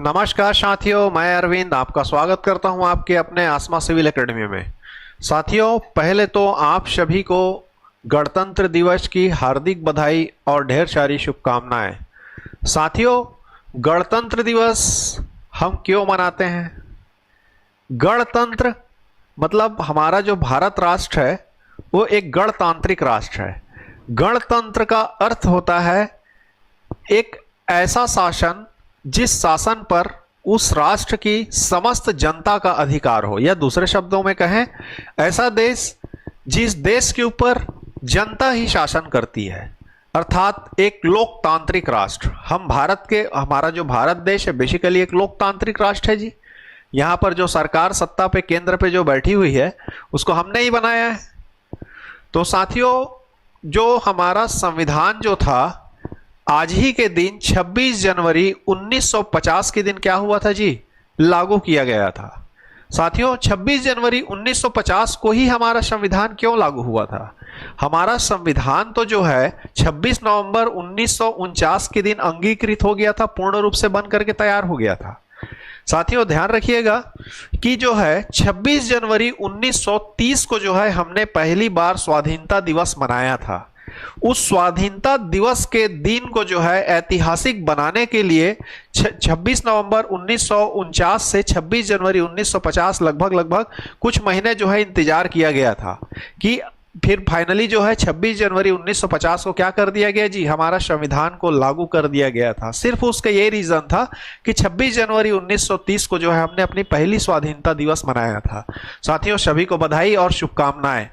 नमस्कार साथियों, मैं अरविंद आपका स्वागत करता हूं आपके अपने आसमा सिविल एकेडमी में। साथियों, पहले तो आप सभी को गणतंत्र दिवस की हार्दिक बधाई और ढेर सारी शुभकामनाएं। साथियों, गणतंत्र दिवस हम क्यों मनाते हैं? गणतंत्र मतलब हमारा जो भारत राष्ट्र है वो एक गणतांत्रिक राष्ट्र है। गणतंत्र का अर्थ होता है एक ऐसा शासन जिस शासन पर उस राष्ट्र की समस्त जनता का अधिकार हो, या दूसरे शब्दों में कहें ऐसा देश जिस देश के ऊपर जनता ही शासन करती है, अर्थात एक लोकतांत्रिक राष्ट्र। हमारा जो भारत देश है बेसिकली एक लोकतांत्रिक राष्ट्र है जी। यहाँ पर जो सरकार सत्ता पे केंद्र पे जो बैठी हुई है उसको हमने ही बनाया है। तो साथियों, जो हमारा संविधान जो था आज ही के दिन 26 जनवरी 1950 के दिन क्या हुआ था जी? लागू किया गया था। साथियों, 26 जनवरी 1950 को ही हमारा संविधान क्यों लागू हुआ था? हमारा संविधान तो जो है 26 नवंबर 1949 के दिन अंगीकृत हो गया था, पूर्ण रूप से बन करके तैयार हो गया था। साथियों, ध्यान रखिएगा कि जो है 26 जनवरी 1930 को जो है हमने पहली बार स्वाधीनता दिवस मनाया था। उस स्वाधीनता दिवस के दिन को जो है ऐतिहासिक बनाने के लिए 26 नवंबर 1949 से 26 जनवरी 1950 लगभग कुछ महीने जो है इंतजार किया गया था कि फिर फाइनली जो है 26 जनवरी 1950 को क्या कर दिया गया जी? हमारा संविधान को लागू कर दिया गया था। सिर्फ उसका ये रीजन था कि 26 जनवरी 1930 को जो है हमने अपनी पहली स्वाधीनता दिवस मनाया था। साथियों, सभी को बधाई और शुभकामनाएं।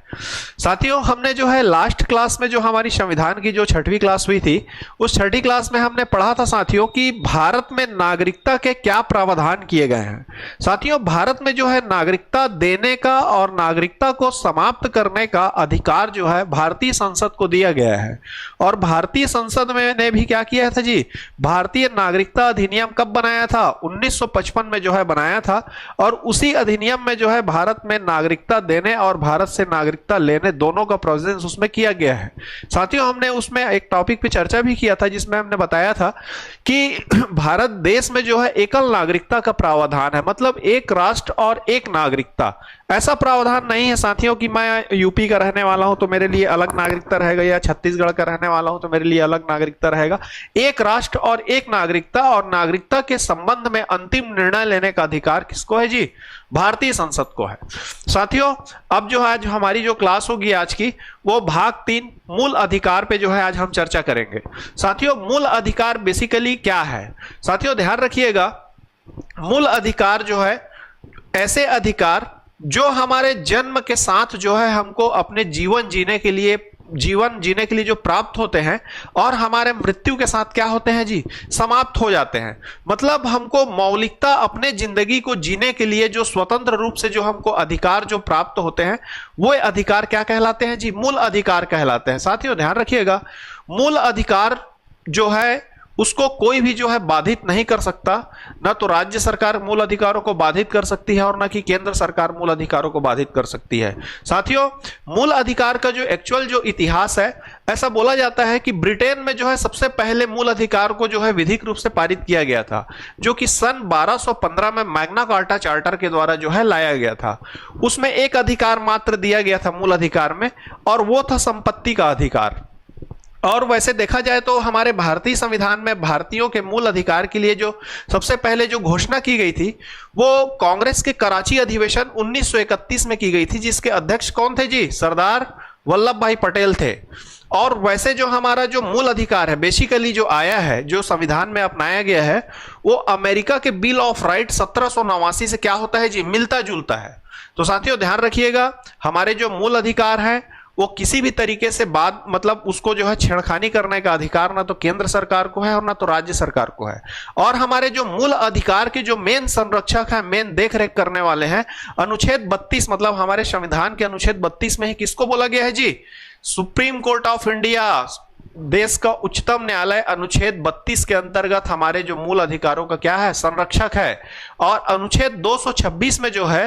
साथियों, हमने जो है लास्ट क्लास में जो हमारी संविधान की जो 6वीं क्लास हुई थी उस 6ठी क्लास में हमने पढ़ा था साथियों कि भारत में नागरिकता के क्या प्रावधान किए गए हैं। साथियों, भारत में जो है नागरिकता देने का और नागरिकता को समाप्त करने का अधिकार जो है भारतीय संसद को दिया गया है। और भारतीय संसद में ने भी क्या किया था जी? भारतीय नागरिकता अधिनियम कब बनाया था? 1955 में जो है बनाया था। और उसी अधिनियम में जो है भारत में नागरिकता देने और भारत से नागरिकता लेने दोनों का प्रोविजन उसमें किया गया है। साथियों, हमने उसमें एक टॉपिक पे चर्चा भी किया था जिसमें हमने बताया था कि भारत देश में जो है एकल नागरिकता का प्रावधान है, मतलब एक राष्ट्र और एक नागरिकता। ऐसा प्रावधान नहीं है साथियों कि मैं यूपी का रहने वाला हूं तो मेरे लिए अलग नागरिकता रहेगा, या छत्तीसगढ़ का रहने वाला हूं तो मेरे लिए अलग नागरिकता रहेगा। एक राष्ट्र और एक नागरिकता, और नागरिकता के संबंध में अंतिम निर्णय लेने का अधिकार किसको है जी? भारतीय संसद को है। साथियों, अब जो आज हमारी जो क्लास होगी आज की वो भाग 3 मूल अधिकार पे जो है आज हम चर्चा करेंगे। साथियों, मूल अधिकार बेसिकली क्या है? साथियों, ध्यान रखिएगा, मूल अधिकार जो है ऐसे अधिकार जो हमारे जन्म के साथ जो है हमको अपने जीवन जीने के लिए जो प्राप्त होते हैं और हमारे मृत्यु के साथ क्या होते हैं जी? समाप्त हो जाते हैं। मतलब हमको मौलिकता अपने जिंदगी को जीने के लिए जो स्वतंत्र रूप से जो हमको अधिकार जो प्राप्त होते हैं वो अधिकार क्या कहलाते हैं जी? मूल अधिकार कहलाते हैं। साथियों, ध्यान रखिएगा, मूल अधिकार जो है उसको कोई भी जो है बाधित नहीं कर सकता। ना तो राज्य सरकार मूल अधिकारों को बाधित कर सकती है और ना कि केंद्र सरकार मूल अधिकारों को बाधित कर सकती है। साथियों, मूल अधिकार का जो एक्चुअल जो इतिहास है, ऐसा बोला जाता है कि ब्रिटेन में जो है सबसे पहले मूल अधिकार को जो है विधिक रूप से पारित किया गया था, जो कि सन 1215 में मैग्ना कार्टा चार्टर के द्वारा जो है लाया गया था। उसमें एक अधिकार मात्र दिया गया था मूल अधिकार में, और वो था संपत्ति का अधिकार। और वैसे देखा जाए तो हमारे भारतीय संविधान में भारतीयों के मूल अधिकार के लिए जो सबसे पहले जो घोषणा की गई थी वो कांग्रेस के कराची अधिवेशन 1931 में की गई थी, जिसके अध्यक्ष कौन थे जी? सरदार वल्लभ भाई पटेल थे। और वैसे जो हमारा जो मूल अधिकार है बेसिकली जो आया है, जो संविधान में अपनाया गया है, वो अमेरिका के बिल ऑफ राइट 1789 से क्या होता है जी? मिलता जुलता है। तो साथियों, ध्यान रखिएगा, हमारे जो मूल अधिकार है वो किसी भी तरीके से मतलब उसको जो है छेड़खानी करने का अधिकार ना तो केंद्र सरकार को है और ना तो राज्य सरकार को है। और हमारे जो मूल अधिकार के जो मेन संरक्षक है, मेन देखरेख करने वाले हैं, अनुच्छेद 32 मतलब हमारे संविधान के अनुच्छेद 32 में ही किसको बोला गया है जी? सुप्रीम कोर्ट ऑफ इंडिया, देश का उच्चतम न्यायालय अनुच्छेद 32 के अंतर्गत हमारे जो मूल अधिकारों का क्या है? संरक्षक है। और अनुच्छेद 226 में जो है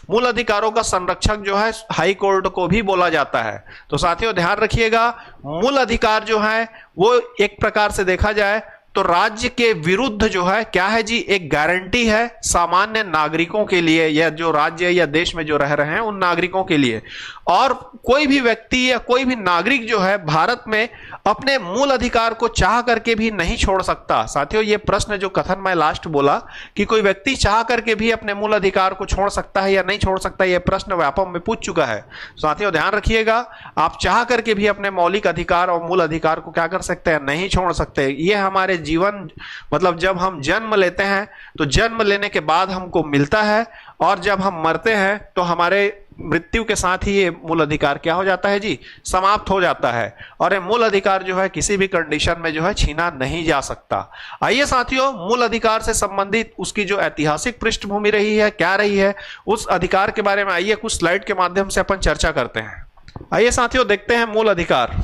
मूल अधिकारों का संरक्षक जो है हाई कोर्ट को भी बोला जाता है। तो साथियों, ध्यान रखिएगा, मूल अधिकार जो है वो एक प्रकार से देखा जाए तो राज्य के विरुद्ध जो है क्या है जी, एक गारंटी है सामान्य नागरिकों के लिए, या जो राज्य या देश में जो रह रहे हैं उन नागरिकों के लिए। और कोई भी व्यक्ति या कोई भी नागरिक जो है भारत में अपने मूल अधिकार को चाह करके भी नहीं छोड़ सकता। साथियों, ये प्रश्न जो कथन मैं लास्ट बोला कि कोई व्यक्ति चाह करके भी अपने मूल अधिकार को छोड़ सकता है या नहीं छोड़ सकता, यह प्रश्न व्यापम में पूछ चुका है। साथियों ध्यान रखिएगा, आप चाह करके भी अपने मौलिक अधिकार और मूल अधिकार को क्या कर सकते हैं, नहीं छोड़ सकते। ये हमारे जीवन, मतलब जब हम जन्म लेते हैं तो जन्म लेने के बाद हमको मिलता है, और जब हम मरते हैं तो हमारे मृत्यु के साथ ही ये मूल अधिकार क्या हो जाता है जी, समाप्त हो जाता है। और ये मूल अधिकार जो है किसी भी कंडीशन में जो है छीना नहीं जा सकता। आइए साथियों, मूल अधिकार से संबंधित उसकी जो ऐतिहासिक पृष्ठभूमि रही है, क्या रही है, उस अधिकार के बारे में आइए कुछ स्लाइड के माध्यम से अपन चर्चा करते हैं। आइए साथियों देखते हैं मूल अधिकार।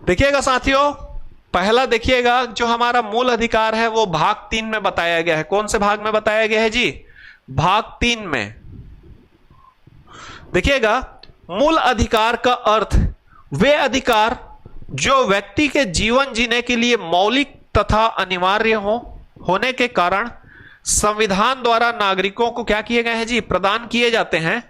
देखिएगा साथियों, पहला देखिएगा जो हमारा मूल अधिकार है वो भाग 3 में बताया गया है। कौन से भाग में बताया गया है जी, भाग 3 में। देखिएगा, मूल अधिकार का अर्थ वे अधिकार जो व्यक्ति के जीवन जीने के लिए मौलिक तथा अनिवार्य होने के कारण संविधान द्वारा नागरिकों को क्या किए गए हैं जी, प्रदान किए जाते हैं,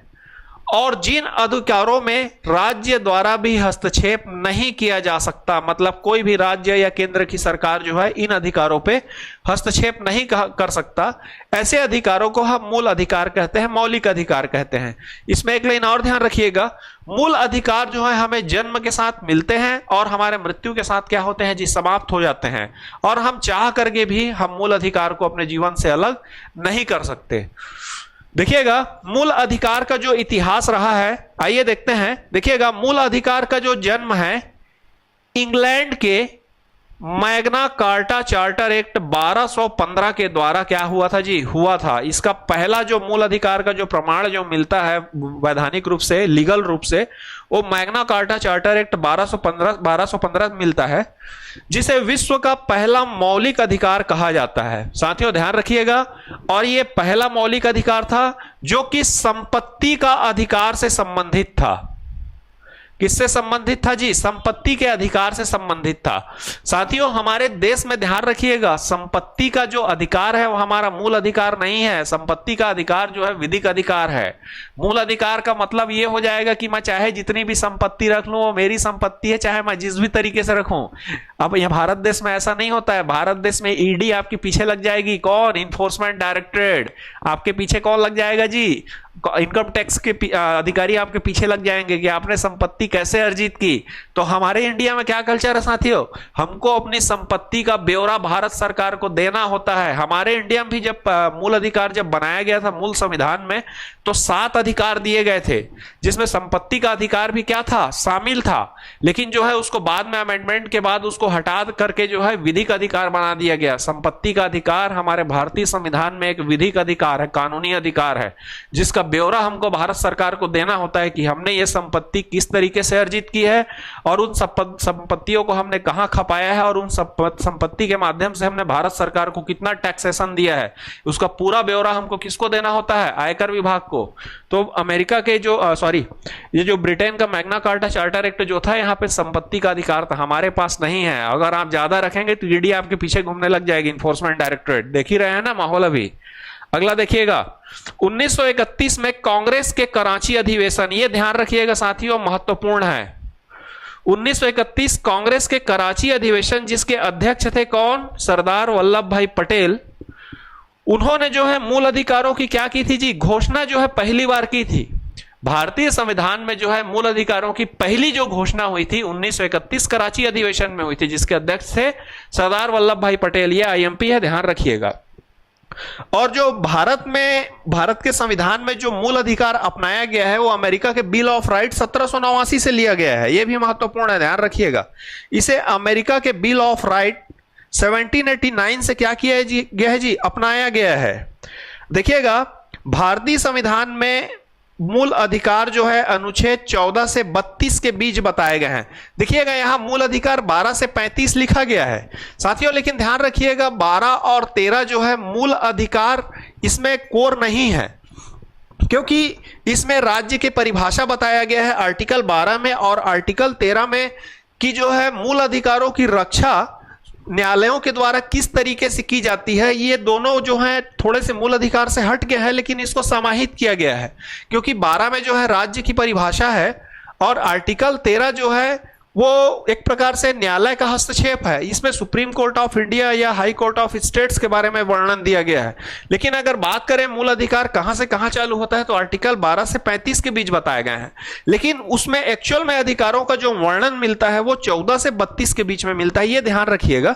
और जिन अधिकारों में राज्य द्वारा भी हस्तक्षेप नहीं किया जा सकता। मतलब कोई भी राज्य या केंद्र की सरकार जो है इन अधिकारों पे हस्तक्षेप नहीं कर सकता, ऐसे अधिकारों को हम मूल अधिकार कहते हैं, मौलिक अधिकार कहते हैं। इसमें एक लाइन और ध्यान रखिएगा, मूल अधिकार जो है हमें जन्म के साथ मिलते हैं और हमारे मृत्यु के साथ क्या होते हैं जी, समाप्त हो जाते हैं, और हम चाह करके भी हम मूल अधिकार को अपने जीवन से अलग नहीं कर सकते। देखिएगा, मूल अधिकार का जो इतिहास रहा है, आइए देखते हैं। देखिएगा, मूल अधिकार का जो जन्म है इंग्लैंड के मैग्ना कार्टा चार्टर एक्ट 1215 के द्वारा क्या हुआ था जी, हुआ था। इसका पहला जो मूल अधिकार का जो प्रमाण जो मिलता है वैधानिक रूप से, लीगल रूप से, वो मैग्ना कार्टा चार्टर एक्ट 1215 मिलता है, जिसे विश्व का पहला मौलिक अधिकार कहा जाता है। साथियों ध्यान रखिएगा, और ये पहला मौलिक अधिकार था जो कि संपत्ति का अधिकार से संबंधित था। किससे संबंधित था जी, संपत्ति के अधिकार से संबंधित था। साथियों हमारे देश में ध्यान रखिएगा, संपत्ति का जो अधिकार है वो हमारा मूल अधिकार नहीं है। संपत्ति का अधिकार जो है विधिक अधिकार है। मूल अधिकार का मतलब ये हो जाएगा कि मैं चाहे जितनी भी संपत्ति रख लूं वो मेरी संपत्ति है, चाहे मैं जिस भी तरीके से रखूं। अब यह भारत देश में ऐसा नहीं होता है। भारत देश में ईडी आपके पीछे लग जाएगी। कौन? इन्फोर्समेंट डायरेक्टरेट आपके पीछे कौन लग जाएगा जी, इनकम टैक्स के अधिकारी आपके पीछे लग जाएंगे कि आपने संपत्ति कैसे अर्जित की। तो हमारे इंडिया में क्या कल्चर है साथियों, हमको अपनी संपत्ति का ब्यौरा भारत सरकार को देना होता है। हमारे इंडिया में भी जब मूल अधिकार जब बनाया गया था मूल संविधान में, तो 7 अधिकार दिए गए थे, जिसमें संपत्ति का अधिकार भी क्या था, शामिल था। लेकिन जो है उसको बाद में अमेंडमेंट के बाद उसको हटा करके जो है विधिक अधिकार बना दिया गया। संपत्ति का अधिकार हमारे भारतीय संविधान में एक विधिक अधिकार है, कानूनी अधिकार है, जिसका ब्यौरा हमको भारत सरकार को देना होता है कि हमने ये संपत्ति किस तरीके से अर्जित की है और उन संपत्तियों को हमने कहां खपाया है और उन संपत्ति के माध्यम से हमने भारत सरकार को कितना टैक्सेशन दिया है। उसका पूरा ब्यौरा हमको किसको देना होता है, आयकर विभाग को। तो अमेरिका के जो ये जो ब्रिटेन का मैग्ना कार्टा चार्टर एक्ट जो था, यहाँ पे संपत्ति का अधिकार था, हमारे पास नहीं है। अगर आप ज्यादा रखेंगे तो ईडी आपके पीछे घूमने लग जाएगी, इन्फोर्समेंट डायरेक्टरेट। देख ही रहे हैं ना माहौल अभी। अगला देखिएगा, 1931 में कांग्रेस के कराची अधिवेशन, ये ध्यान रखिएगा साथियों, महत्वपूर्ण है। 1931 कांग्रेस के कराची अधिवेशन, जिसके अध्यक्ष थे कौन, सरदार वल्लभ भाई पटेल। उन्होंने जो है मूल अधिकारों की क्या की थी जी, घोषणा जो है पहली बार की थी। भारतीय संविधान में जो है मूल अधिकारों की पहली जो घोषणा हुई थी 1931 कराची अधिवेशन में हुई थी, जिसके अध्यक्ष थे सरदार वल्लभ भाई पटेल। ये आईएमपी है, ध्यान रखिएगा। और जो भारत के संविधान में जो मूल अधिकार अपनाया गया है वो अमेरिका के बिल ऑफ राइट 1789 से लिया गया है। यह भी महत्वपूर्ण है, ध्यान रखिएगा। इसे अमेरिका के बिल ऑफ राइट 1789 से क्या किया गया है जी, अपनाया गया है। देखिएगा, भारतीय संविधान में मूल अधिकार जो है अनुच्छेद 14 से 32 के बीच बताए गए हैं। देखिएगा, यहां मूल अधिकार 12 से 35 लिखा गया है साथियों, लेकिन ध्यान रखिएगा 12 और 13 जो है मूल अधिकार, इसमें कोर नहीं है, क्योंकि इसमें राज्य की परिभाषा बताया गया है आर्टिकल 12 में और आर्टिकल 13 में कि जो है मूल अधिकारों की रक्षा न्यायालयों के द्वारा किस तरीके से की जाती है। ये दोनों जो है थोड़े से मूल अधिकार से हट गए हैं, लेकिन इसको समाहित किया गया है, क्योंकि 12 में जो है राज्य की परिभाषा है और आर्टिकल 13 जो है वो एक प्रकार से न्यायालय का हस्तक्षेप है। इसमें सुप्रीम कोर्ट ऑफ इंडिया या हाई कोर्ट ऑफ स्टेट्स के बारे में वर्णन दिया गया है। लेकिन अगर बात करें मूल अधिकार कहां से कहां चालू होता है, तो आर्टिकल 12 से 35 के बीच बताए गए हैं, लेकिन उसमें एक्चुअल में अधिकारों का जो वर्णन मिलता है वो 14 से 32 के बीच में मिलता है, ये ध्यान रखिएगा।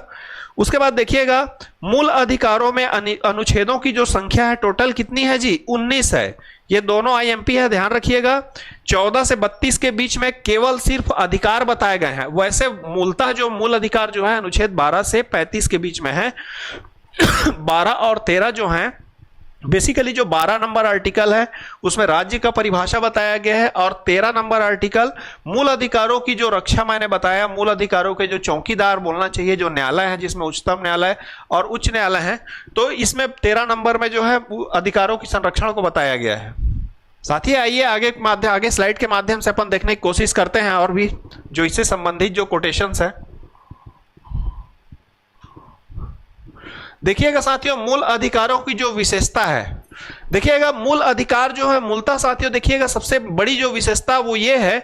उसके बाद देखिएगा मूल अधिकारों में अनुच्छेदों की जो संख्या है टोटल कितनी है जी, 19 है। ये दोनों आईएमपी है, ध्यान रखिएगा। 14 से 32 के बीच में केवल सिर्फ अधिकार बताए गए हैं। वैसे मूलतः जो मूल अधिकार जो है अनुच्छेद 12 से 35 के बीच में है। 12 और 13 जो हैं, बेसिकली जो 12 नंबर आर्टिकल है उसमें राज्य का परिभाषा बताया गया है, और 13 नंबर आर्टिकल मूल अधिकारों की जो रक्षा मैंने बताया, मूल अधिकारों के जो चौकीदार बोलना चाहिए, जो न्यायालय है जिसमें उच्चतम न्यायालय और उच्च न्यायालय है, तो इसमें 13 नंबर में जो है अधिकारों की संरक्षण को बताया गया है। साथ ही आइए आगे स्लाइड के माध्यम से अपन देखने की कोशिश करते हैं और भी जो इससे संबंधित जो कोटेशंस है। देखिएगा साथियों मूल अधिकारों की जो विशेषता है, देखिएगा मूल अधिकार जो है मूलतः साथियों, देखिएगा सबसे बड़ी जो विशेषता वो ये है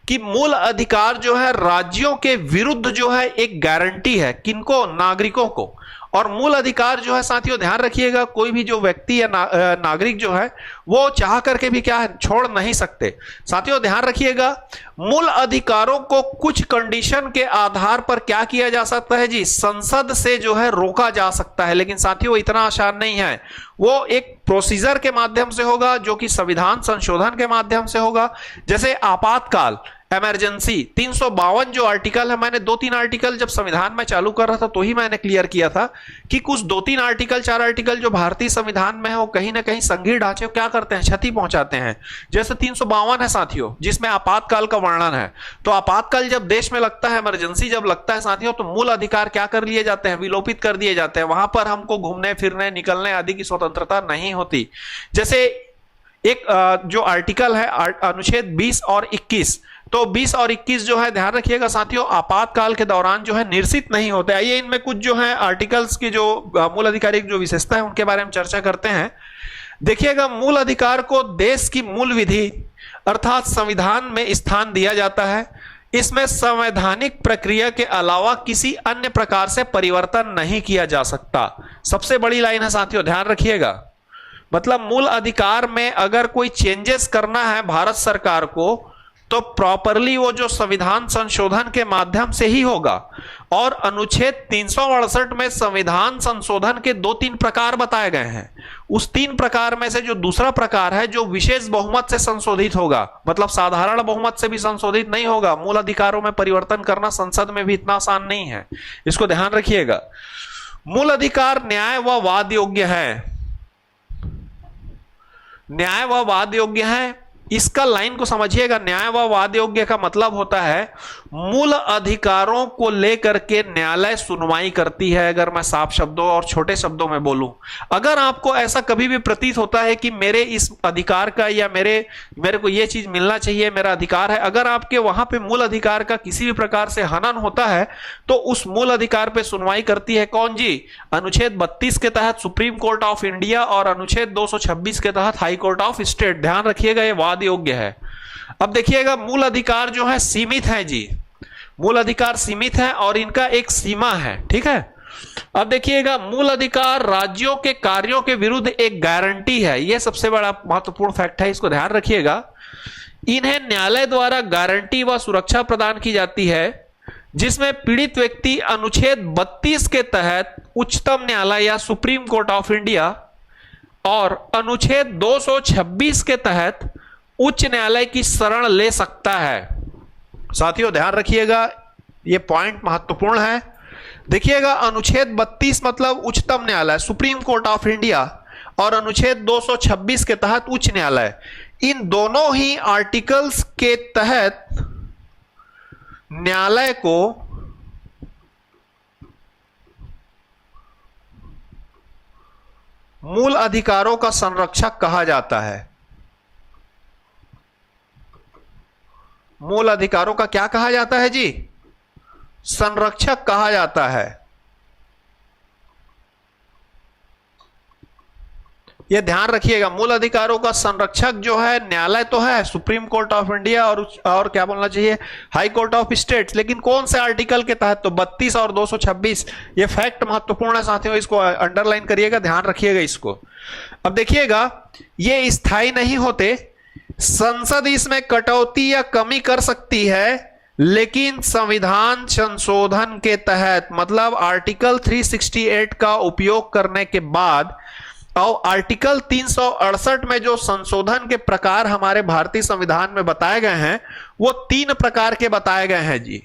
कि मूल अधिकार जो है राज्यों के विरुद्ध जो है एक गारंटी है, किनको, नागरिकों को। और मूल अधिकार जो है साथियों ध्यान रखिएगा, कोई भी जो व्यक्ति या नागरिक जो है वो चाह करके भी क्या है, छोड़ नहीं सकते। साथियों ध्यान रखिएगा मूल अधिकारों को कुछ कंडीशन के आधार पर क्या किया जा सकता है जी, संसद से जो है रोका जा सकता है। लेकिन साथियों इतना आसान नहीं है, वो एक प्रोसीजर के माध्यम से होगा, जो कि संविधान संशोधन के माध्यम से होगा। जैसे आपातकाल, इमरजेंसी, 352 जो आर्टिकल है, मैंने 2-3 आर्टिकल जब संविधान में चालू कर रहा था तो ही मैंने क्लियर किया था कि कुछ 2-3 आर्टिकल 4 आर्टिकल जो भारतीय संविधान में है वो कहीं ना कहीं संघीय ढांचे को क्या करते हैं, क्षति पहुंचाते हैं। जैसे 352 है साथियों, जिसमें आपातकाल का वर्णन है। तो आपातकाल जब देश में लगता है, इमरजेंसी जब लगता है साथियों, तो मूल अधिकार क्या कर लिए जाते हैं, विलोपित कर दिए जाते हैं। वहां पर हमको घूमने फिरने निकलने आदि की स्वतंत्रता नहीं होती। जैसे एक जो आर्टिकल है अनुच्छेद 20 और 21, तो 20 और 21 जो है ध्यान रखिएगा साथियों आपातकाल के दौरान जो है निरसित नहीं होते। आइए इनमें कुछ जो है आर्टिकल्स की जो मूल अधिकार की जो विशेषता है उनके बारे में चर्चा करते हैं। देखिएगा मूल अधिकार को देश की मूल विधि अर्थात संविधान में स्थान दिया जाता है। इसमें संवैधानिक प्रक्रिया के अलावा किसी अन्य प्रकार से परिवर्तन नहीं किया जा सकता। सबसे बड़ी लाइन है साथियों, ध्यान रखिएगा। मतलब मूल अधिकार में अगर कोई चेंजेस करना है भारत सरकार को, तो प्रॉपरली वो जो संविधान संशोधन के माध्यम से ही होगा। और अनुच्छेद 368 में संविधान संशोधन के 2-3 प्रकार बताए गए हैं। उस 3 प्रकार में से जो दूसरा प्रकार है जो विशेष बहुमत से संशोधित होगा, मतलब साधारण बहुमत से भी संशोधित नहीं होगा। मूल अधिकारों में परिवर्तन करना संसद में भी इतना आसान नहीं है, इसको ध्यान रखिएगा। मूल अधिकार न्याय व वाद योग्य है, न्याय व वाद योग्य है। इसका लाइन को समझिएगा, न्याय व वाद योग्य का मतलब होता है मूल अधिकारों को लेकर के न्यायालय सुनवाई करती है। अगर मैं साफ शब्दों और छोटे शब्दों में बोलूं, अगर आपको ऐसा कभी भी प्रतीत होता है कि मेरे इस अधिकार का या मेरे को यह चीज मिलना चाहिए, मेरा अधिकार है, अगर आपके वहां पे मूल अधिकार का किसी भी प्रकार से हनन होता है, तो उस मूल अधिकार पे सुनवाई करती है कौन जी, अनुच्छेद 32 के तहत सुप्रीम कोर्ट ऑफ इंडिया और अनुच्छेद 226 के तहत हाई कोर्ट ऑफ स्टेट। ध्यान रखिएगा ये वाद योग्य है। अब देखिएगा मूल अधिकार जो है सीमित है जी, मूल अधिकार सीमित है और इनका एक सीमा है, ठीक है। अब देखिएगा मूल अधिकार राज्यों के कार्यों के विरुद्ध एक गारंटी है। यह सबसे बड़ा महत्वपूर्ण फैक्ट है, इसको ध्यान रखिएगा। इन्हें न्यायालय द्वारा गारंटी व सुरक्षा प्रदान की जाती है, जिसमें पीड़ित व्यक्ति अनुच्छेद 32 के तहत उच्चतम न्यायालय या सुप्रीम कोर्ट ऑफ इंडिया और अनुच्छेद 226 के तहत उच्च न्यायालय की शरण ले सकता है। साथियों ध्यान रखिएगा, यह पॉइंट महत्वपूर्ण है। देखिएगा अनुच्छेद 32 मतलब उच्चतम न्यायालय सुप्रीम कोर्ट ऑफ इंडिया और अनुच्छेद 226 के तहत उच्च न्यायालय, इन दोनों ही आर्टिकल्स के तहत न्यायालय को मूल अधिकारों का संरक्षक कहा जाता है। मूल अधिकारों का क्या कहा जाता है जी, संरक्षक कहा जाता है? यह ध्यान रखिएगा, मूल अधिकारों का संरक्षक जो है न्यायालय तो है, सुप्रीम कोर्ट ऑफ इंडिया और क्या बोलना चाहिए, हाई कोर्ट ऑफ स्टेट्स। लेकिन कौन से आर्टिकल के तहत? तो 32 और 226। ये फैक्ट महत्वपूर्ण है साथियों, इसको अंडरलाइन करिएगा, ध्यान रखिएगा इसको। अब देखिएगा, ये स्थायी नहीं होते, संसद इसमें कटौती या कमी कर सकती है, लेकिन संविधान संशोधन के तहत, मतलब आर्टिकल 368 का उपयोग करने के बाद और आर्टिकल 368 में जो संशोधन के प्रकार हमारे भारतीय संविधान में बताए गए हैं, वो 3 प्रकार के बताए गए हैं जी।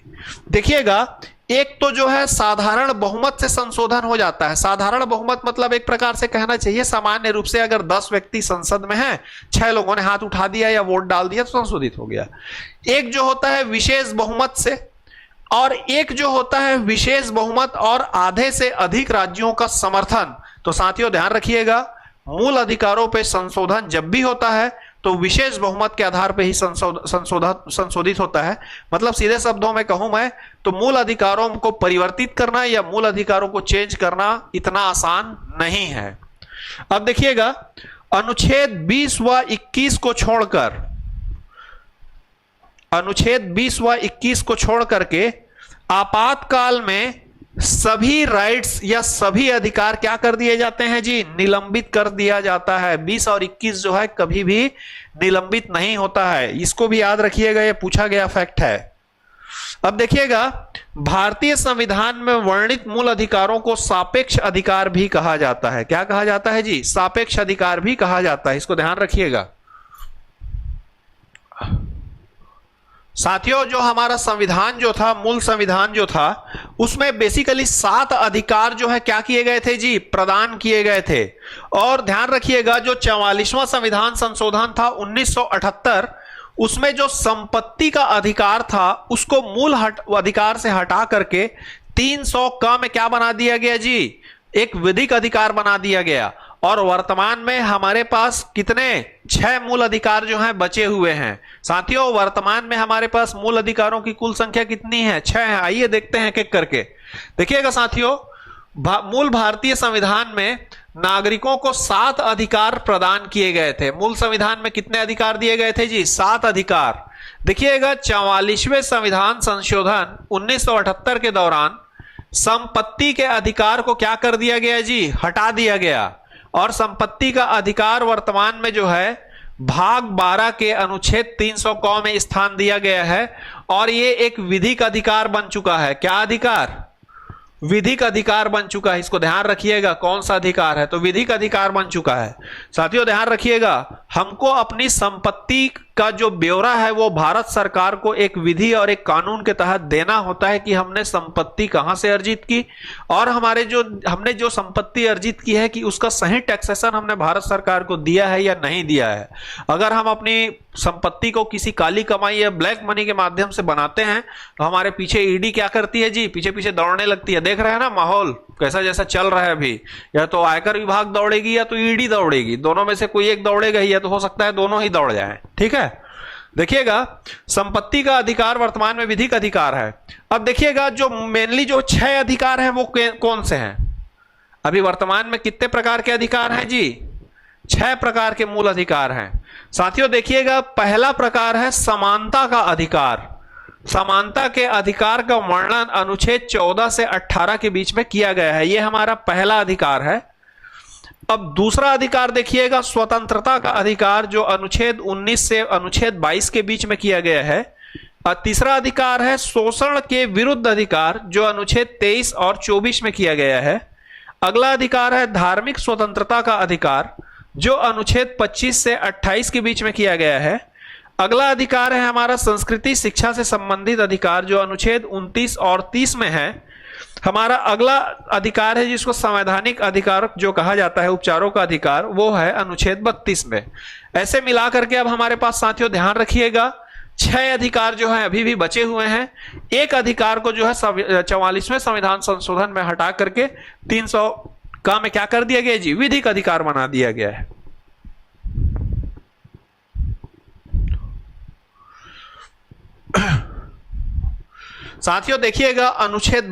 देखिएगा, एक तो जो है साधारण बहुमत से संशोधन हो जाता है। साधारण बहुमत मतलब एक प्रकार से कहना चाहिए सामान्य रूप से अगर 10 व्यक्ति संसद में हैं, 6 लोगों ने हाथ उठा दिया या वोट डाल दिया तो संशोधित हो गया। एक जो होता है विशेष बहुमत से, और एक जो होता है विशेष बहुमत और आधे से अधिक राज्यों का समर्थन। तो साथियों ध्यान रखिएगा, मूल अधिकारों पे संशोधन जब भी होता है तो विशेष बहुमत के आधार पे ही संशोधित होता है। मतलब सीधे शब्दों में कहूं मैं तो मूल अधिकारों को परिवर्तित करना या मूल अधिकारों को चेंज करना इतना आसान नहीं है। अब देखिएगा, अनुच्छेद 20 व 21 को छोड़कर, अनुच्छेद 20 व 21 को छोड़ करके आपातकाल में सभी राइट्स या सभी अधिकार क्या कर दिए जाते हैं जी? निलंबित कर दिया जाता है। 20 और 21 जो है कभी भी निलंबित नहीं होता है, इसको भी याद रखिएगा, यह पूछा गया फैक्ट है। अब देखिएगा, भारतीय संविधान में वर्णित मूल अधिकारों को सापेक्ष अधिकार भी कहा जाता है। क्या कहा जाता है जी? सापेक्ष अधिकार भी कहा जाता है, इसको ध्यान रखिएगा। साथियों, जो हमारा संविधान जो था, मूल संविधान जो था, उसमें बेसिकली 7 अधिकार जो है क्या किए गए थे जी? प्रदान किए गए थे। और ध्यान रखिएगा, जो 44वां संविधान संशोधन था 1978, उसमें जो संपत्ति का अधिकार था उसको मूल अधिकार से हटा करके 300 का में क्या बना दिया गया जी? एक विधिक अधिकार बना दिया गया। और वर्तमान में हमारे पास कितने? 6 मूल अधिकार जो हैं बचे हुए हैं। साथियों, वर्तमान में हमारे पास मूल अधिकारों की कुल संख्या कितनी है? 6 है। आइए देखते हैं एक एक करके। देखिएगा साथियों, मूल भारतीय संविधान में नागरिकों को 7 अधिकार प्रदान किए गए थे। मूल संविधान में कितने अधिकार दिए गए थे जी? 7 अधिकार। देखिएगा, 44वें संविधान संशोधन 1978 के दौरान संपत्ति के अधिकार को क्या कर दिया गया जी? हटा दिया गया। और संपत्ति का अधिकार वर्तमान में जो है भाग 12 के अनुच्छेद 300 क में स्थान दिया गया है। और ये एक विधिक अधिकार बन चुका है। क्या अधिकार? विधिक अधिकार बन चुका है। इसको ध्यान रखिएगा, कौन सा अधिकार है? तो विधिक अधिकार बन चुका है। साथियों ध्यान रखिएगा, हमको अपनी संपत्ति का जो ब्यौरा है वो भारत सरकार को एक विधि और एक कानून के तहत देना होता है कि हमने संपत्ति कहां से अर्जित की और हमने जो संपत्ति अर्जित की है कि उसका सही टैक्सेशन हमने भारत सरकार को दिया है या नहीं दिया है। अगर हम अपनी संपत्ति को किसी काली कमाई या ब्लैक मनी के माध्यम से बनाते हैं तो हमारे पीछे ईडी क्या करती है जी? पीछे पीछे दौड़ने लगती है। देख रहे हैं ना माहौल कैसा जैसा चल रहा है अभी, या तो आयकर विभाग दौड़ेगी या तो ईडी दौड़ेगी, दोनों में से कोई एक दौड़ेगा ही, या तो हो सकता है दोनों ही दौड़ जाएं। ठीक है, देखिएगा, संपत्ति का अधिकार वर्तमान में विधिक अधिकार है। अब देखिएगा, जो मेनली जो 6 अधिकार हैं वो कौन से हैं? अभी वर्तमान में कितने प्रकार के अधिकार हैं जी? 6 प्रकार के मूल अधिकार हैं। साथियों देखिएगा, पहला प्रकार है समानता का अधिकार। समानता के अधिकार का वर्णन अनुच्छेद 14 से 18 के बीच में किया गया है। यह हमारा पहला अधिकार है। अब दूसरा अधिकार देखिएगा, स्वतंत्रता का अधिकार, जो अनुच्छेद 19 से अनुच्छेद 22 के बीच में किया गया है। और तीसरा अधिकार है शोषण के विरुद्ध अधिकार, जो अनुच्छेद 23 और 24 में किया गया है। अगला अधिकार है धार्मिक स्वतंत्रता का अधिकार, जो अनुच्छेद 25 से 28 के बीच में किया गया है। अगला अधिकार है हमारा संस्कृति शिक्षा से संबंधित अधिकार, जो अनुच्छेद 29 और 30 में है। हमारा अगला अधिकार है जिसको संवैधानिक अधिकार जो कहा जाता है, उपचारों का अधिकार, वो है अनुच्छेद 32 में। ऐसे मिलाकर के अब हमारे पास साथियों ध्यान रखिएगा 6 अधिकार जो है अभी भी बचे हुए हैं। एक अधिकार को जो है 44वें संविधान संशोधन में हटा करके 300 का में क्या कर दिया गया जी? विधिक अधिकार बना दिया गया है। साथियों देखिएगा अनुच्छेद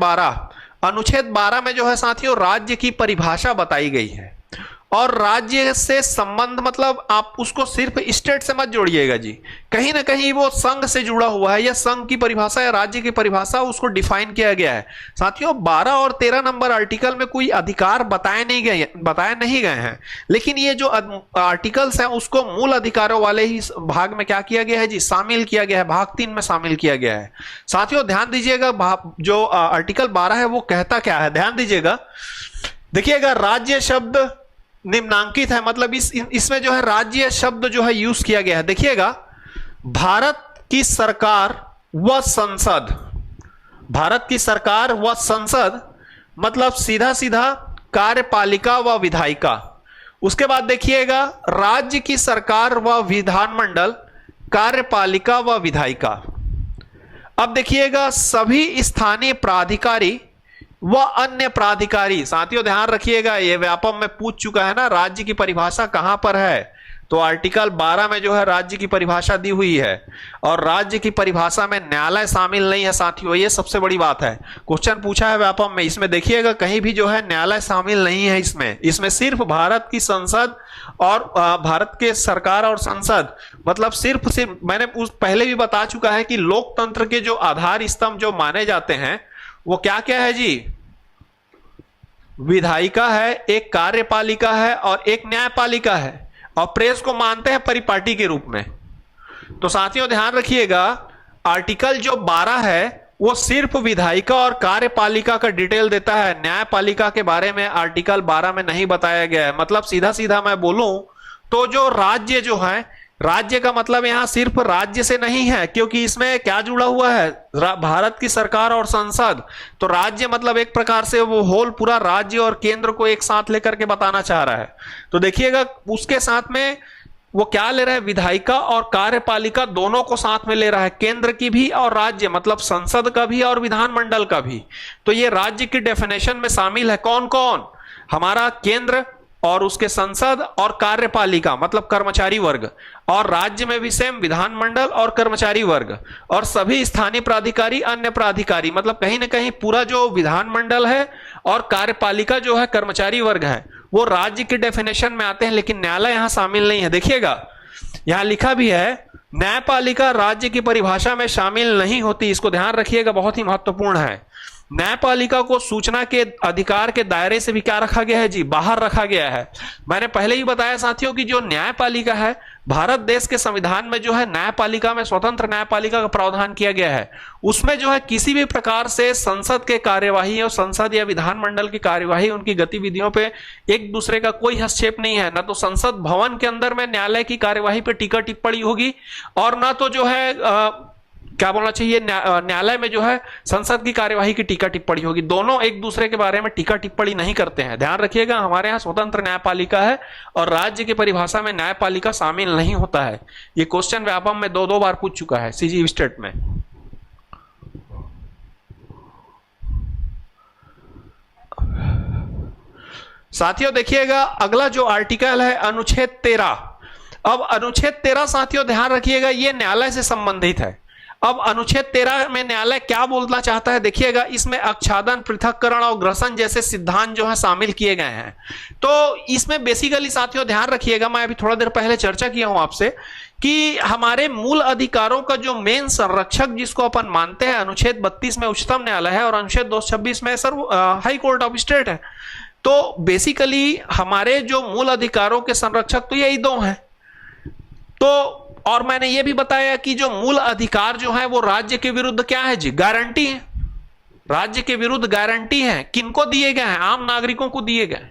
12 में जो है साथियों राज्य की परिभाषा बताई गई है, और राज्य से संबंध मतलब आप उसको सिर्फ स्टेट से मत जोड़िएगा जी, कहीं ना कहीं वो संघ से जुड़ा हुआ है, या संघ की परिभाषा या राज्य की परिभाषा उसको डिफाइन किया गया है। साथियों 12 और 13 नंबर आर्टिकल में कोई अधिकार बताए नहीं गए हैं, लेकिन ये जो आर्टिकल्स हैं उसको मूल अधिकारों वाले ही भाग में क्या किया गया है जी, शामिल किया गया है, भाग 3 में शामिल किया गया है। साथियों ध्यान दीजिएगा, जो आर्टिकल 12 है वो कहता क्या है, ध्यान दीजिएगा। देखिएगा राज्य शब्द निम्नांकित है, मतलब इसमें जो है राज्य शब्द जो है यूज किया गया है। देखिएगा भारत की सरकार व संसद, भारत की सरकार व संसद मतलब सीधा सीधा कार्यपालिका व विधायिका। उसके बाद देखिएगा राज्य की सरकार व विधानमंडल, कार्यपालिका व विधायिका। अब देखिएगा सभी स्थानीय प्राधिकारी व अन्य प्राधिकारी। साथियों ध्यान रखिएगा, ये व्यापम में पूछ चुका है ना, राज्य की परिभाषा कहां पर है, तो आर्टिकल 12 में जो है राज्य की परिभाषा दी हुई है, और राज्य की परिभाषा में न्यायालय शामिल नहीं है साथियों, ये सबसे बड़ी बात है। क्वेश्चन पूछा है व्यापम में, इसमें देखिएगा कहीं भी जो है न्यायालय शामिल नहीं है इसमें सिर्फ भारत की संसद और भारत के सरकार और संसद, मतलब सिर्फ मैंने पहले भी बता चुका है कि लोकतंत्र के जो आधार स्तंभ जो माने जाते हैं वो क्या क्या है जी, विधायिका है, एक कार्यपालिका है और एक न्यायपालिका है, और प्रेस को मानते हैं परिपाटी के रूप में। तो साथियों ध्यान रखिएगा आर्टिकल जो 12 है वो सिर्फ विधायिका और कार्यपालिका का डिटेल देता है, न्यायपालिका के बारे में आर्टिकल 12 में नहीं बताया गया है। मतलब सीधा सीधा मैं बोलूं तो जो राज्य जो है, राज्य का मतलब यहां सिर्फ राज्य से नहीं है, क्योंकि इसमें क्या जुड़ा हुआ है, भारत की सरकार और संसद। तो राज्य मतलब एक प्रकार से वो होल पूरा राज्य और केंद्र को एक साथ लेकर के बताना चाह रहा है। तो देखिएगा उसके साथ में वो क्या ले रहा है, विधायिका और कार्यपालिका दोनों को साथ में ले रहा है, केंद्र की भी और राज्य मतलब संसद का भी और विधानमंडल का भी। तो ये राज्य की डेफिनेशन में शामिल है कौन कौन, हमारा केंद्र और उसके संसद और कार्यपालिका मतलब कर्मचारी वर्ग, और राज्य में भी सेम विधानमंडल और कर्मचारी वर्ग, और सभी स्थानीय प्राधिकारी अन्य प्राधिकारी मतलब कहीं ना कहीं पूरा जो विधानमंडल है और कार्यपालिका जो है कर्मचारी वर्ग है वो राज्य की डेफिनेशन में आते हैं, लेकिन न्यायालय यहां शामिल नहीं है। देखिएगा यहां लिखा भी है न्यायपालिका राज्य की परिभाषा में शामिल नहीं होती, इसको ध्यान रखिएगा, बहुत ही महत्वपूर्ण है। न्यायपालिका को सूचना के अधिकार के दायरे से भी क्या रखा गया है जी, बाहर रखा गया है। मैंने पहले ही बताया साथियों कि जो न्यायपालिका है भारत देश के संविधान में जो है न्यायपालिका में स्वतंत्र न्यायपालिका का प्रावधान किया गया है, उसमें जो है किसी भी प्रकार से संसद के कार्यवाही और संसद या विधानमंडल की कार्यवाही उनकी गतिविधियों पे एक दूसरे का कोई हस्तक्षेप नहीं है। ना तो संसद भवन के अंदर में न्यायालय की कार्यवाही पे टीका टिप्पणी होगी, और ना तो जो है क्या बोलना चाहिए, न्यायालय में जो है संसद की कार्यवाही की टीका टिप्पणी होगी। दोनों एक दूसरे के बारे में टीका टिप्पणी नहीं करते हैं। ध्यान रखिएगा हमारे यहाँ स्वतंत्र न्यायपालिका है और राज्य की परिभाषा में न्यायपालिका शामिल नहीं होता है। ये क्वेश्चन व्यापम में दो बार पूछ चुका है सीजी स्टेट में। साथियों देखिएगा अगला जो आर्टिकल है अनुच्छेद 13। अब अनुच्छेद 13 साथियों ध्यान रखिएगा ये न्यायालय से संबंधित है। अब अनुच्छेद 13 में न्यायालय क्या बोलना चाहता है, देखिएगा इसमें आच्छादन, पृथक्करण और ग्रसन जैसे सिद्धांत जो है शामिल किए गए हैं। तो इसमें बेसिकली साथियों ध्यान रखिएगा, मैं अभी थोड़ा देर पहले चर्चा किया हूं आपसे कि हमारे मूल अधिकारों का जो मेन संरक्षक जिसको अपन मानते हैं अनुच्छेद 32 में उच्चतम न्यायालय है और अनुच्छेद 226 में हाई कोर्ट ऑफ स्टेट है। तो बेसिकली हमारे जो मूल अधिकारों के संरक्षक तो यही दो हैं। तो और मैंने यह भी बताया कि जो मूल अधिकार जो है वो राज्य के विरुद्ध क्या है जी, गारंटी है। राज्य के विरुद्ध गारंटी है, किनको दिए गए हैं, आम नागरिकों को दिए गए।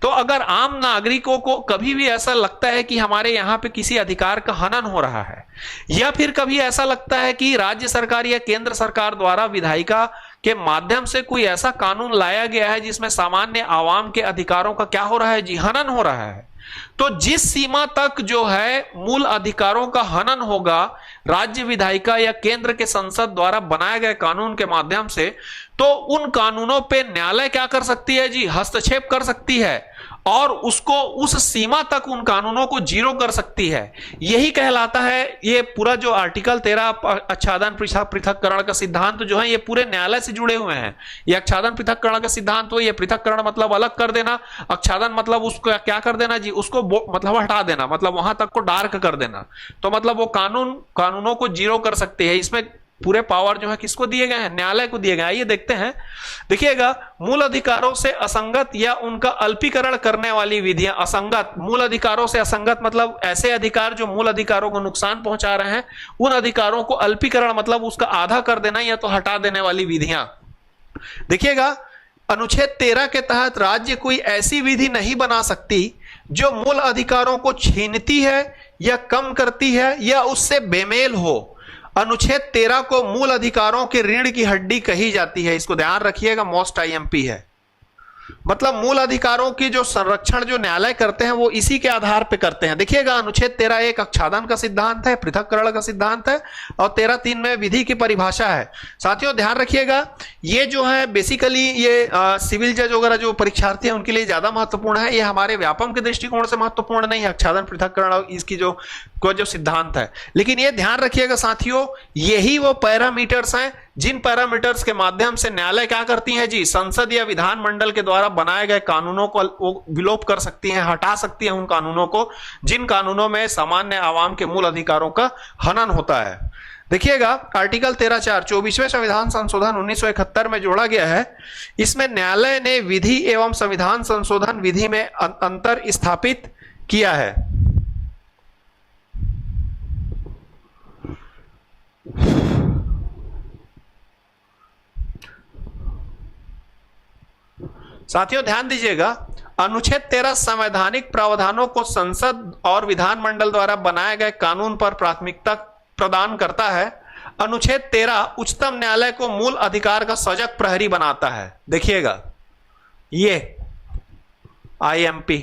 तो अगर आम नागरिकों को कभी भी ऐसा लगता है कि हमारे यहां पे किसी अधिकार का हनन हो रहा है, या फिर कभी ऐसा लगता है कि राज्य सरकार या केंद्र सरकार द्वारा विधायिका के माध्यम से कोई ऐसा कानून लाया गया है जिसमें सामान्य आवाम के अधिकारों का क्या हो रहा है जी, हनन हो रहा है, तो जिस सीमा तक जो है मूल अधिकारों का हनन होगा राज्य विधायिका या केंद्र के संसद द्वारा बनाए गए कानून के माध्यम से, तो उन कानूनों पे न्यायालय क्या कर सकती है जी, हस्तक्षेप कर सकती है और उसको उस सीमा तक उन कानूनों को जीरो कर सकती है। यही कहलाता है ये पूरा जो आर्टिकल 13 आच्छादन पृथक्करण का सिद्धांत जो है ये पूरे न्यायालय से जुड़े हुए हैं। ये आच्छादन पृथक्करण का सिद्धांत हो, ये पृथक्करण मतलब अलग कर देना, आच्छादन मतलब उसको क्या कर देना जी, उसको मतलब हटा देना, मतलब वहां तक को डार्क कर देना। तो मतलब वो कानूनों को जीरो कर सकती है। इसमें पूरे पावर जो है किसको दिए गए हैं, न्यायालय को दिए गए हैं। आइए देखते हैं, देखिएगा मूल अधिकारों से असंगत या उनका अल्पीकरण करने वाली विधियां। असंगत, मूल अधिकारों से असंगत मतलब ऐसे अधिकार जो मूल अधिकारों को नुकसान पहुंचा रहे हैं, उन अधिकारों को अल्पीकरण मतलब उसका आधा कर देना या तो हटा देने वाली विधियां। देखिएगा अनुच्छेद 13 के तहत राज्य कोई ऐसी विधि नहीं बना सकती जो मूल अधिकारों को छीनती है या कम करती है या उससे बेमेल हो। अनुच्छेद 13 को मूल अधिकारों के रीढ़ की हड्डी कही जाती है, इसको ध्यान रखिएगा, मोस्ट आईएमपी है। मतलब मूल अधिकारों की जो संरक्षण जो न्यायालय करते हैं वो इसी के आधार पर करते हैं। देखिएगा अनुच्छेद 13 एक आच्छादन का सिद्धांत है, पृथक्करण का सिद्धांत है और 13(3) में विधि की परिभाषा है। साथियों ध्यान रखिएगा, ये जो है बेसिकली ये सिविल जज वगैरह जो परीक्षार्थी हैं उनके लिए ज्यादा महत्वपूर्ण है। ये हमारे व्यापम के दृष्टिकोण से महत्वपूर्ण नहीं है, आच्छादन पृथक्करण इसकी जो सिद्धांत है। लेकिन ये ध्यान रखिएगा साथियों, यही वो पैरामीटर्स हैं जिन पैरामीटर्स के माध्यम से न्यायालय क्या करती है जी, संसद या विधानमंडल के द्वारा बनाए गए कानूनों को विलोप कर सकती हैं, हटा सकती हैं उन कानूनों को जिन कानूनों में सामान्य आवाम के मूल अधिकारों का हनन होता है। देखिएगा आर्टिकल 13(4) 24वें संविधान संशोधन 1971 में जोड़ा गया है। इसमें न्यायालय ने विधि एवं संविधान संशोधन विधि में अंतर स्थापित किया है। साथियों ध्यान दीजिएगा, अनुच्छेद 13 संवैधानिक प्रावधानों को संसद और विधानमंडल द्वारा बनाए गए कानून पर प्राथमिकता प्रदान करता है। अनुच्छेद 13 उच्चतम न्यायालय को मूल अधिकार का सजग प्रहरी बनाता है। देखिएगा ये आईएमपी,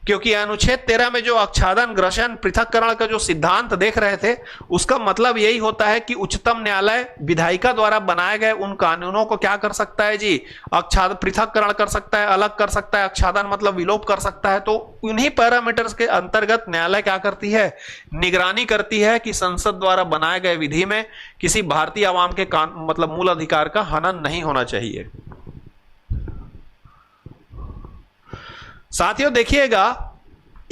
क्योंकि अनुच्छेद 13 में जो आच्छादन ग्रसन पृथक्करण का जो सिद्धांत देख रहे थे उसका मतलब यही होता है कि उच्चतम न्यायालय विधायिका द्वारा बनाए गए उन कानूनों को क्या कर सकता है जी, आच्छादन पृथक्करण कर सकता है, अलग कर सकता है, आच्छादन मतलब विलोप कर सकता है। तो उन्हीं पैरामीटर्स के अंतर्गत न्यायालय क्या करती है, निगरानी करती है कि संसद द्वारा बनाए गए विधि में किसी भारतीय आवाम के मतलब मूल अधिकार का हनन नहीं होना चाहिए। साथियों देखिएगा,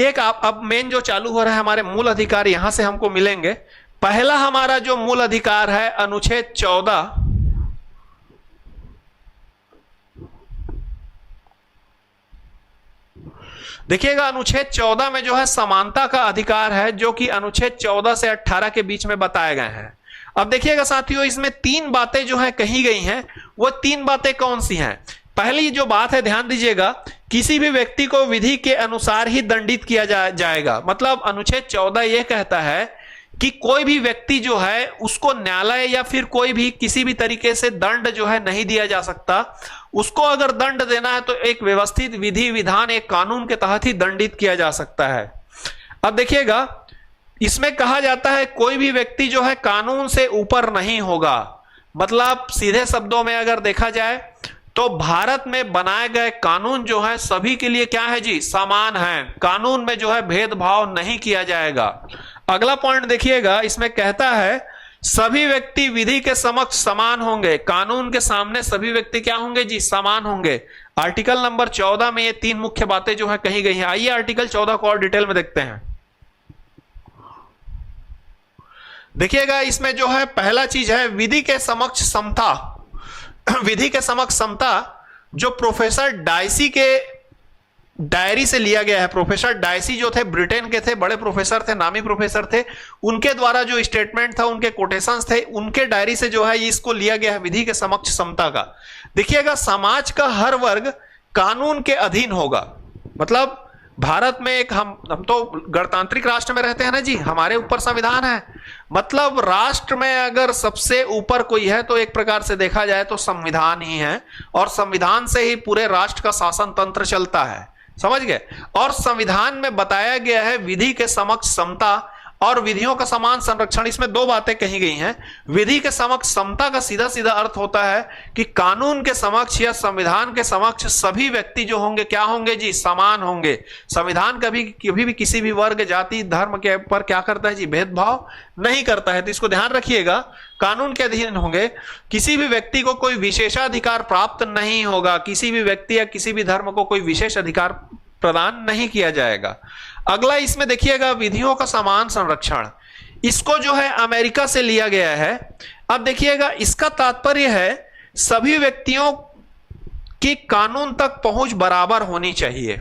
एक अब मेन जो चालू हो रहा है हमारे मूल अधिकार यहां से हमको मिलेंगे। पहला हमारा जो मूल अधिकार है अनुच्छेद 14, देखिएगा अनुच्छेद 14 में जो है समानता का अधिकार है, जो कि अनुच्छेद 14 से 18 के बीच में बताए गए हैं। अब देखिएगा साथियों, इसमें 3 बातें जो है कही गई हैं, वो 3 बातें कौन सी हैं। पहली जो बात है ध्यान दीजिएगा, किसी भी व्यक्ति को विधि के अनुसार ही दंडित किया जाएगा। मतलब अनुच्छेद 14 यह कहता है कि कोई भी व्यक्ति जो है उसको न्यायालय या फिर कोई भी किसी भी तरीके से दंड जो है नहीं दिया जा सकता। उसको अगर दंड देना है तो एक व्यवस्थित विधि विधान एक कानून के तहत ही दंडित किया जा सकता है। अब देखिएगा इसमें कहा जाता है कोई भी व्यक्ति जो है कानून से ऊपर नहीं होगा। मतलब सीधे शब्दों में अगर देखा जाए तो भारत में बनाए गए कानून जो है सभी के लिए क्या है जी, समान है। कानून में जो है भेदभाव नहीं किया जाएगा। अगला पॉइंट देखिएगा, इसमें कहता है सभी व्यक्ति विधि के समक्ष समान होंगे। कानून के सामने सभी व्यक्ति क्या होंगे जी, समान होंगे। आर्टिकल नंबर 14 में ये 3 मुख्य बातें जो है कही गई हैं। आइए आर्टिकल 14 को और डिटेल में देखते हैं। देखिएगा इसमें जो है पहला चीज है विधि के समक्ष समता। विधि के समक्ष समता जो प्रोफेसर डायसी के डायरी से लिया गया है। प्रोफेसर डायसी जो थे ब्रिटेन के थे, बड़े प्रोफेसर थे, नामी प्रोफेसर थे। उनके द्वारा जो स्टेटमेंट था, उनके कोटेशंस थे, उनके डायरी से जो है इसको लिया गया है विधि के समक्ष समता का। देखिएगा समाज का हर वर्ग कानून के अधीन होगा। मतलब भारत में एक हम तो गणतांत्रिक राष्ट्र में रहते हैं ना जी, हमारे ऊपर संविधान है। मतलब राष्ट्र में अगर सबसे ऊपर कोई है तो एक प्रकार से देखा जाए तो संविधान ही है, और संविधान से ही पूरे राष्ट्र का शासन तंत्र चलता है। समझ गए। और संविधान में बताया गया है विधि के समक्ष समता और विधियों का समान संरक्षण। इसमें दो बातें कही गई हैं। विधि के समक्ष समता का सीधा सीधा अर्थ होता है कि कानून के समक्ष या संविधान के समक्ष सभी व्यक्ति जो होंगे क्या होंगे जी, समान होंगे। संविधान कभी भी किसी भी वर्ग, जाति, धर्म के पर क्या करता है जी, भेदभाव नहीं करता है। तो इसको ध्यान रखिएगा, कानून के अधीन होंगे, किसी भी व्यक्ति को कोई विशेषाधिकार प्राप्त नहीं होगा, किसी भी व्यक्ति या किसी भी धर्म को कोई विशेष अधिकार प्रदान नहीं किया जाएगा। अगला इसमें देखिएगा विधियों का समान संरक्षण, इसको जो है अमेरिका से लिया गया है। अब देखिएगा इसका तात्पर्य है सभी व्यक्तियों की कानून तक पहुंच बराबर होनी चाहिए।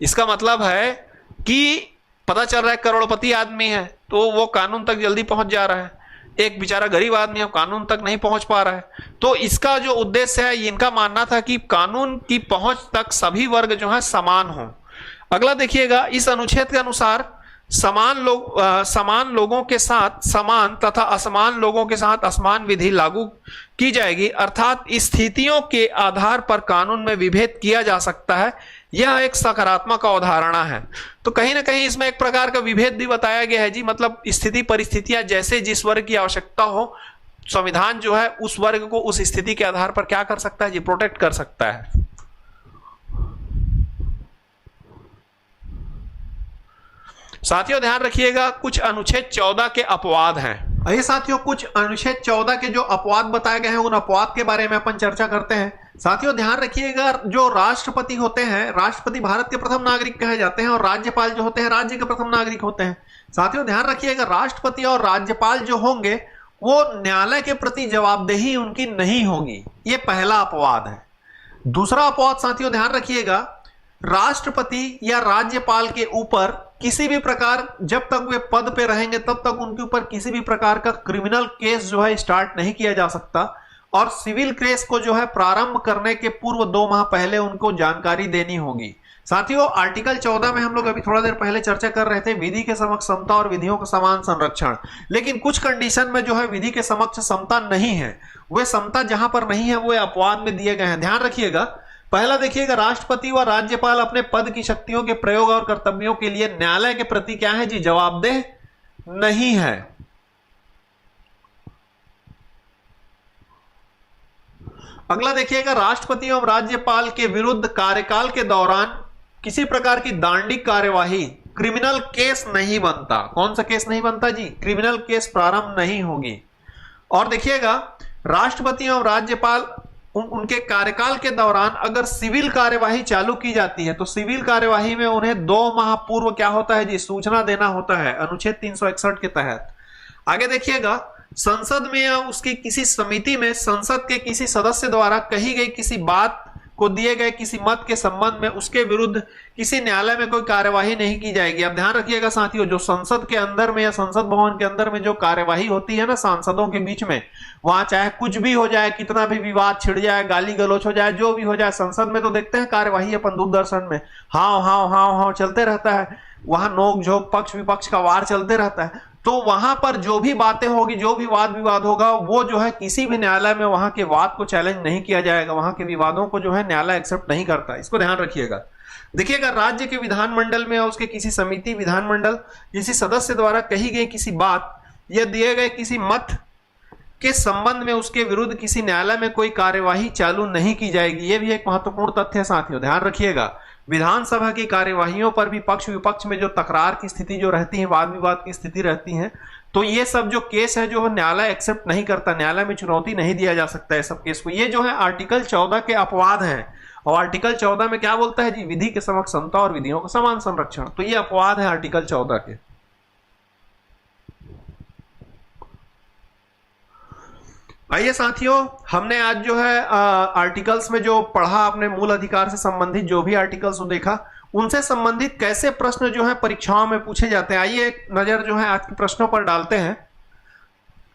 इसका मतलब है कि पता चल रहा है करोड़पति आदमी है तो वो कानून तक जल्दी पहुंच जा रहा है, एक बेचारा गरीब आदमी है कानून तक नहीं पहुंच पा रहा है। तो इसका जो उद्देश्य है, इनका मानना था कि कानून की पहुंच तक सभी वर्ग जो है समान हो। अगला देखिएगा इस अनुच्छेद के अनुसार समान लोगों के साथ समान तथा असमान लोगों के साथ असमान विधि लागू की जाएगी, अर्थात स्थितियों के आधार पर कानून में विभेद किया जा सकता है। यह एक सकारात्मक अवधारणा है। तो कहीं ना कहीं इसमें एक प्रकार का विभेद भी बताया गया है जी, मतलब स्थिति परिस्थितियां जैसे जिस वर्ग की आवश्यकता हो, संविधान जो है उस वर्ग को उस स्थिति के आधार पर क्या कर सकता है जी, प्रोटेक्ट कर सकता है। साथियों ध्यान रखिएगा कुछ अनुच्छेद 14 के अपवाद हैं। आइए साथियों कुछ अनुच्छेद 14 के जो अपवाद बताए गए हैं उन अपवाद के बारे में अपन चर्चा करते हैं। साथियों ध्यान रखिएगा जो राष्ट्रपति होते हैं, राष्ट्रपति भारत के प्रथम नागरिक कहे जाते हैं और राज्यपाल जो होते हैं राज्य के प्रथम नागरिक होते हैं। साथियों ध्यान रखिएगा राष्ट्रपति और राज्यपाल जो होंगे वो न्यायालय के प्रति जवाबदेही उनकी नहीं होगी, ये पहला अपवाद है। दूसरा अपवाद साथियों ध्यान रखिएगा राष्ट्रपति या राज्यपाल के ऊपर किसी भी प्रकार, जब तक वे पद पे रहेंगे तब तक उनके ऊपर किसी भी प्रकार का क्रिमिनल केस जो है स्टार्ट नहीं किया जा सकता और सिविल केस को जो है प्रारंभ करने के पूर्व 2 माह पहले उनको जानकारी देनी होगी। साथियों आर्टिकल 14 में हम लोग अभी थोड़ा देर पहले चर्चा कर रहे थे विधि के समक्ष समता और विधियों का समान संरक्षण, लेकिन कुछ कंडीशन में जो है विधि के समक्ष समता नहीं है, वे समता जहां पर नहीं है वो अपवाद में दिए गए हैं। ध्यान रखिएगा पहला देखिएगा राष्ट्रपति व राज्यपाल अपने पद की शक्तियों के प्रयोग और कर्तव्यों के लिए न्यायालय के प्रति क्या है जी, जवाबदेह नहीं है। अगला देखिएगा राष्ट्रपति एवं राज्यपाल के विरुद्ध कार्यकाल के दौरान किसी प्रकार की दांडिक कार्यवाही, क्रिमिनल केस नहीं बनता। कौन सा केस नहीं बनता जी, क्रिमिनल केस प्रारंभ नहीं होगी। और देखिएगा राष्ट्रपति एवं राज्यपाल उनके कार्यकाल के दौरान अगर सिविल कार्यवाही चालू की जाती है तो सिविल कार्यवाही में उन्हें 2 माह पूर्व क्या होता है जी, सूचना देना होता है अनुच्छेद 361 के तहत। आगे देखिएगा संसद में या उसकी किसी समिति में संसद के किसी सदस्य द्वारा कही गई किसी बात को दिए गए किसी मत के संबंध में उसके विरुद्ध किसी न्यायालय में कोई कार्यवाही नहीं की जाएगी। अब ध्यान रखिएगा साथियों जो संसद के अंदर में या संसद भवन के अंदर में जो कार्यवाही होती है ना सांसदों के बीच में, वहां चाहे कुछ भी हो जाए, कितना भी विवाद छिड़ जाए, गाली गलौच हो जाए, जो भी हो जाए, संसद में तो देखते हैं कार्यवाही अपन दूरदर्शन में हाव हाव हाव हाव चलते रहता है, वहां नोक झोंक पक्ष विपक्ष का वार चलते रहता है। तो वहां पर जो भी बातें होगी, जो भी वाद विवाद होगा, वो जो है किसी भी न्यायालय में वहां के वाद को चैलेंज नहीं किया जाएगा, वहां के विवादों को जो है न्यायालय एक्सेप्ट नहीं करता। इसको ध्यान रखिएगा। देखिएगा राज्य के विधानमंडल में और उसके किसी समिति, विधानमंडल किसी सदस्य द्वारा कही गई किसी बात या दिए गए किसी मत के संबंध में उसके विरुद्ध किसी न्यायालय में कोई कार्यवाही चालू नहीं की जाएगी। यह भी एक महत्वपूर्ण तथ्य है साथियों, ध्यान रखिएगा। विधानसभा की कार्यवाहियों पर भी पक्ष विपक्ष में जो तकरार की स्थिति जो रहती है, वाद विवाद की स्थिति रहती है, तो ये सब जो केस है जो न्यायालय एक्सेप्ट नहीं करता, न्यायालय में चुनौती नहीं दिया जा सकता है सब केस को। ये जो है आर्टिकल 14 के अपवाद हैं। और आर्टिकल 14 में क्या बोलता है जी, विधि के समक्ष समता और विधियों का समान संरक्षण। तो ये अपवाद है आर्टिकल 14 के। आइए साथियों हमने आज जो है आर्टिकल्स में जो पढ़ा, अपने मूल अधिकार से संबंधित जो भी आर्टिकल्स देखा, उनसे संबंधित कैसे प्रश्न जो है परीक्षाओं में पूछे जाते हैं। आइए एक नजर जो है आज के प्रश्नों पर डालते हैं।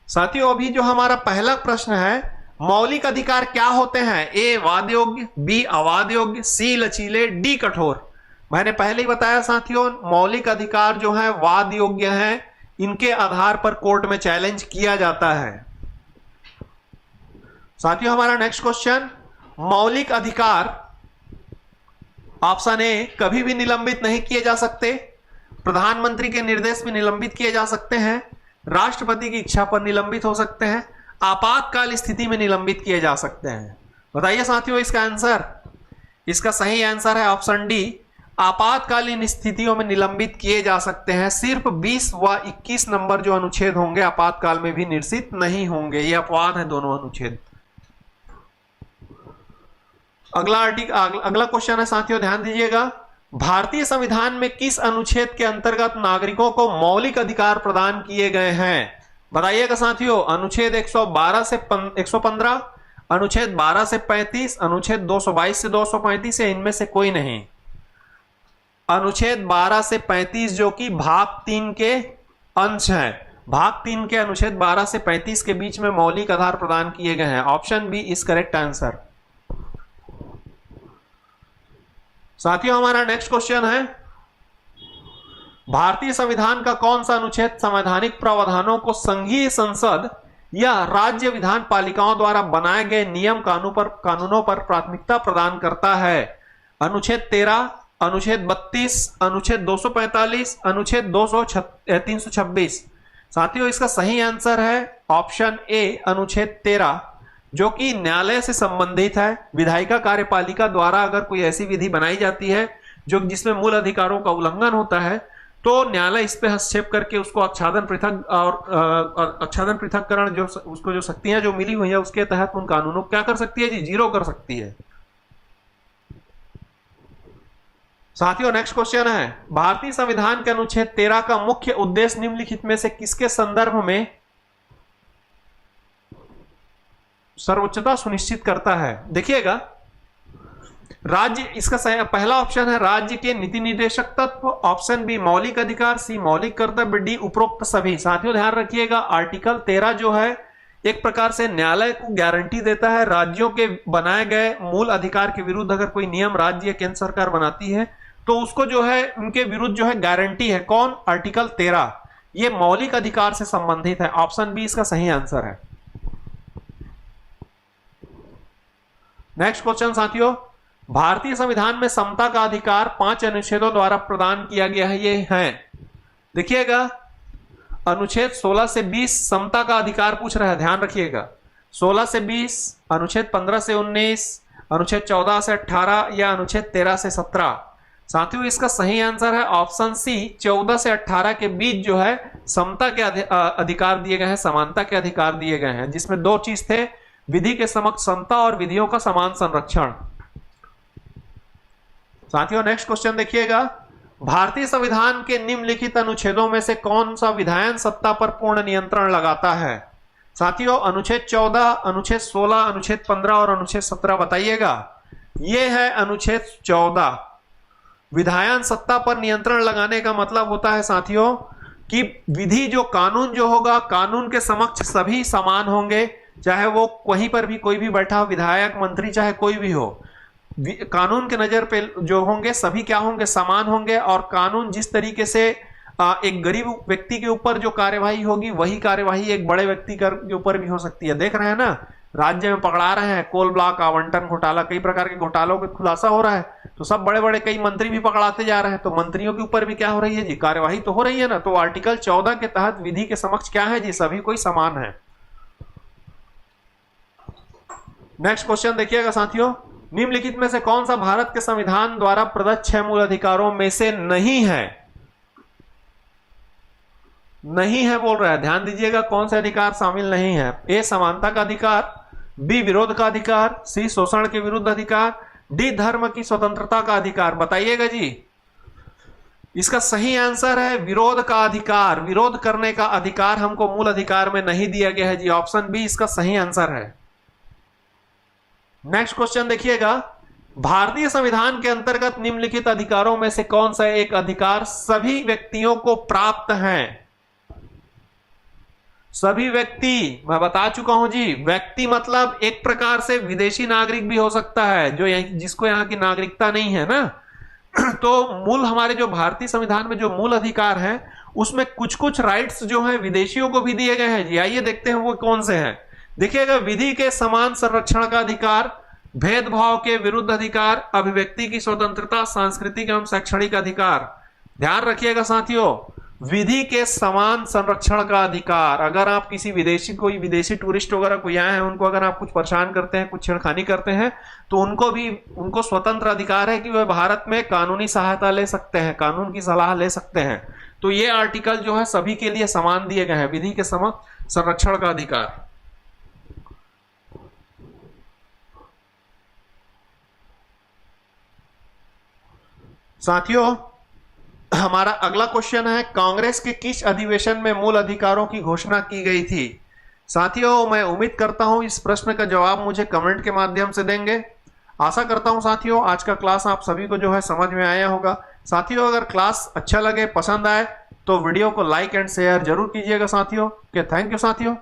साथियों अभी जो हमारा पहला प्रश्न है, मौलिक अधिकार क्या होते हैं? ए वाद योग्य, बी अवाद योग्य, सी लचीले, डी कठोर। मैंने पहले ही बताया साथियों मौलिक अधिकार जो है वाद योग्य है, इनके आधार पर कोर्ट में चैलेंज किया जाता है। साथियों हमारा नेक्स्ट क्वेश्चन, मौलिक अधिकार ऑप्शन ए, कभी भी निलंबित नहीं किए जा सकते, प्रधानमंत्री के निर्देश में निलंबित किए जा सकते हैं, राष्ट्रपति की इच्छा पर निलंबित हो सकते हैं, आपातकाल स्थिति में निलंबित किए जा सकते हैं। बताइए साथियों इसका आंसर। इसका सही आंसर है ऑप्शन डी, आपातकालीन स्थितियों में निलंबित किए जा सकते हैं। सिर्फ 20 व 21 नंबर जो अनुच्छेद होंगे आपातकाल में भी निश्चित नहीं होंगे। ये अपवाद है दोनों अनुच्छेद। अगला क्वेश्चन है साथियों, ध्यान दीजिएगा। भारतीय संविधान में किस अनुच्छेद के अंतर्गत नागरिकों को मौलिक अधिकार प्रदान किए गए हैं? बताइएगा साथियों। अनुच्छेद 112 से 115, अनुच्छेद 12 से 35, अनुच्छेद 222 से 235 है, इनमें से कोई नहीं। अनुच्छेद 12 से 35 जो कि भाग 3 के अंश है, भाग 3 के अनुच्छेद 12 से 35 के बीच में मौलिक आधार प्रदान किए गए हैं। Option B is correct answer. साथियों हमारा नेक्स्ट क्वेश्चन है, भारतीय संविधान का कौन सा अनुच्छेद संवैधानिक प्रावधानों को संघीय संसद या राज्य विधान पालिकाओं द्वारा बनाए गए नियम कानूनों पर प्राथमिकता प्रदान करता है? अनुच्छेद 13, अनुच्छेद 32, अनुच्छेद 245, अनुच्छेद 326। साथियों इसका सही आंसर है ऑप्शन ए, अनुच्छेद 13, जो कि न्यायालय से संबंधित है। विधायिका कार्यपालिका द्वारा अगर कोई ऐसी विधि बनाई जाती है जो जिसमें मूल अधिकारों का उल्लंघन होता है तो न्यायालय इस पे हस्तक्षेप करके उसको आच्छादन पृथक और आच्छादन पृथककरण जो उसको जो शक्तियां जो मिली हुई है उसके तहत उन कानूनों को क्या कर सकती है जी, जीरो कर सकती है। साथियों नेक्स्ट क्वेश्चन है, भारतीय संविधान के अनुच्छेद 13 का मुख्य उद्देश्य निम्नलिखित में से किसके संदर्भ में सर्वोच्चता सुनिश्चित करता है? देखिएगा, राज्य, इसका पहला ऑप्शन है राज्य के नीति निर्देशक तत्व, ऑप्शन बी मौलिक अधिकार, सी मौलिक कर्तव्य, डी उपरोक्त सभी। साथियों ध्यान रखिएगा, आर्टिकल 13 जो है एक प्रकार से न्यायालय को गारंटी देता है राज्यों के बनाए गए मूल अधिकार के विरुद्ध अगर कोई नियम राज्य या केंद्र सरकार बनाती है तो उसको जो है उनके विरुद्ध जो है गारंटी है। कौन? आर्टिकल 13, ये मौलिक अधिकार से संबंधित है। ऑप्शन बी इसका सही आंसर है। नेक्स्ट क्वेश्चन साथियों, भारतीय संविधान में समता का अधिकार 5 अनुच्छेदों द्वारा प्रदान किया गया है। ये है, देखिएगा, अनुच्छेद 16 से 20 समता का अधिकार पूछ रहा है, ध्यान रखिएगा। 16 से 20, अनुच्छेद 15 से 19, अनुच्छेद 14 से 18 या अनुच्छेद 13 से 17। साथियों इसका सही आंसर है ऑप्शन सी, 14 से 18 के बीच जो है समता के अधिकार दिए गए हैं, समानता के अधिकार दिए गए हैं, जिसमें 2 चीज थे, विधि के समक्ष समता और विधियों का समान संरक्षण। साथियों नेक्स्ट क्वेश्चन देखिएगा, भारतीय संविधान के निम्नलिखित अनुच्छेदों में से कौन सा विधायन सत्ता पर पूर्ण नियंत्रण लगाता है? साथियों अनुच्छेद 14, अनुच्छेद 16, अनुच्छेद 15 और अनुच्छेद 17 बताइएगा। यह है अनुच्छेद 14। विधायन सत्ता पर नियंत्रण लगाने का मतलब होता है साथियों कि विधि जो कानून जो होगा, कानून के समक्ष सभी समान होंगे, चाहे वो कहीं पर भी कोई भी बैठा हो, विधायक, मंत्री, चाहे कोई भी हो, कानून के नजर पे जो होंगे सभी क्या होंगे, समान होंगे। और कानून जिस तरीके से एक गरीब व्यक्ति के ऊपर जो कार्यवाही होगी वही कार्यवाही एक बड़े व्यक्ति के ऊपर भी हो सकती है। देख रहे हैं ना, राज्य में पकड़ा रहे हैं कोल ब्लॉक आवंटन घोटाला, कई प्रकार के घोटालों का खुलासा हो रहा है, तो सब बड़े बड़े कई मंत्री भी पकड़ाते जा रहे हैं, तो मंत्रियों के ऊपर भी क्या हो रही है जी, कार्यवाही तो हो रही है ना। तो आर्टिकल 14 के तहत विधि के समक्ष क्या है जी, सभी कोई समान है। नेक्स्ट क्वेश्चन देखिएगा साथियों, निम्नलिखित में से कौन सा भारत के संविधान द्वारा प्रदत्त 6 मूल अधिकारों में से नहीं है? नहीं है बोल रहा है, ध्यान दीजिएगा कौन से अधिकार शामिल नहीं है। ए समानता का अधिकार, बी विरोध का अधिकार, सी शोषण के विरुद्ध अधिकार, डी धर्म की स्वतंत्रता का अधिकार। बताइएगा जी। इसका सही आंसर है विरोध का अधिकार। विरोध करने का अधिकार हमको मूल अधिकार में नहीं दिया गया है जी, ऑप्शन बी इसका सही आंसर है। नेक्स्ट क्वेश्चन देखिएगा, भारतीय संविधान के अंतर्गत निम्नलिखित अधिकारों में से कौन सा एक अधिकार सभी व्यक्तियों को प्राप्त है? सभी व्यक्ति, मैं बता चुका हूं जी, व्यक्ति मतलब एक प्रकार से विदेशी नागरिक भी हो सकता है जो जिसको यहाँ की नागरिकता नहीं है ना। तो मूल हमारे जो भारतीय संविधान में जो मूल अधिकार हैं उसमें कुछ कुछ राइट्स जो हैं विदेशियों को भी दिए गए हैं जी। आइए देखते हैं वो कौन से हैं। देखिएगा, विधि के समान संरक्षण का अधिकार, भेदभाव के विरुद्ध अधिकार, अभिव्यक्ति की स्वतंत्रता, सांस्कृतिक एवं शैक्षणिक अधिकार। ध्यान रखिएगा साथियों, विधि के समान संरक्षण का अधिकार। अगर आप किसी कोई विदेशी टूरिस्ट वगैरह कोई आए हैं, उनको अगर आप कुछ परेशान करते हैं, कुछ छेड़खानी करते हैं, तो उनको स्वतंत्र अधिकार है कि वह भारत में कानूनी सहायता ले सकते हैं, कानून की सलाह ले सकते हैं। तो ये आर्टिकल जो है सभी के लिए समान दिए गए हैं, विधि के समान संरक्षण का अधिकार। साथियों, हमारा अगला क्वेश्चन है, कांग्रेस के किस अधिवेशन में मूल अधिकारों की घोषणा की गई थी? साथियों, मैं उम्मीद करता हूं इस प्रश्न का जवाब मुझे कमेंट के माध्यम से देंगे। आशा करता हूं साथियों आज का क्लास आप सभी को जो है समझ में आया होगा। साथियों, अगर क्लास अच्छा लगे, पसंद आए, तो वीडियो को लाइक एंड शेयर जरूर कीजिएगा साथियों। थैंक यू साथियों।